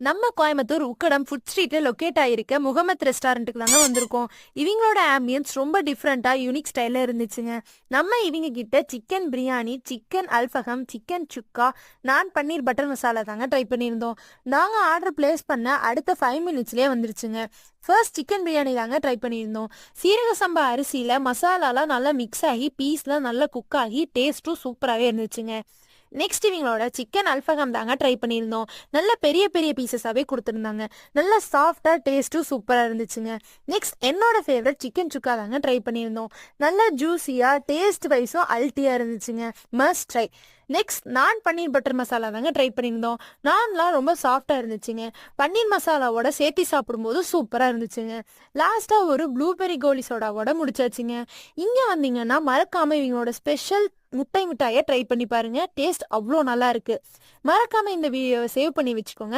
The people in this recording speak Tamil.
நம்ம கோயம்புத்தூர் உக்கடம் ஃபுட் ஸ்ட்ரீட்ல லொக்கேட் ஆயிருக்க முகமத் ரெஸ்டாரண்ட்டுக்கு தாங்க வந்திருக்கோம். இவங்களோட ஆம்பியன்ஸ் ரொம்ப டிஃப்ரெண்டா யூனிக் ஸ்டைல்ல இருந்துச்சுங்க. நம்ம இவங்க கிட்ட chicken biryani, chicken alfaham, chicken சுக்கா, நான் பன்னீர் பட்டர் மசாலா தாங்க ட்ரை பண்ணியிருந்தோம். நாங்க ஆர்டர் பிளேஸ் பண்ண அடுத்த 5 மினிட்ஸ்லயே வந்துருச்சுங்க. ஃபர்ஸ்ட் சிக்கன் பிரியாணி தாங்க ட்ரை பண்ணியிருந்தோம். சீரக சம்பா அரிசியில மசாலாலாம் நல்லா மிக்ஸ் ஆகி பீஸ்லாம் நல்லா குக் ஆகி டேஸ்ட்டும் சூப்பராகவே இருந்துச்சுங்க. நெக்ஸ்ட் இவங்களோட சிக்கன் அல்ஃபகம் தாங்க ட்ரை பண்ணியிருந்தோம். நல்ல பெரிய பெரிய பீசஸாகவே கொடுத்துருந்தாங்க. நல்லா சாஃப்டாக டேஸ்ட்டும் சூப்பராக இருந்துச்சுங்க. நெக்ஸ்ட் என்னோட ஃபேவரட் சிக்கன் சுக்கா தாங்க ட்ரை பண்ணியிருந்தோம். நல்லா ஜூஸியாக டேஸ்ட் வைஸும் அல்ட்டியாக இருந்துச்சுங்க. Must try. நெக்ஸ்ட் நான் பன்னீர் பட்டர் மசாலா தாங்க ட்ரை பண்ணியிருந்தோம். நான்லாம் ரொம்ப சாஃப்டாக இருந்துச்சுங்க. பன்னீர் மசாலாவோட சேர்த்து சாப்பிடும்போது சூப்பராக இருந்துச்சுங்க. லாஸ்ட்டாக ஒரு ப்ளூபெர்ரி கோலி சோடாவோட முடிச்சாச்சுங்க. இங்கே வந்தீங்கன்னா மறக்காமல் இவங்களோட ஸ்பெஷல் முட்டை மிட்டாயை ட்ரை பண்ணி பாருங்க. டேஸ்ட் அவ்வளோ நல்லா இருக்கு. மறக்காம இந்த வீடியோவை சேவ் பண்ணி வச்சுக்கோங்க.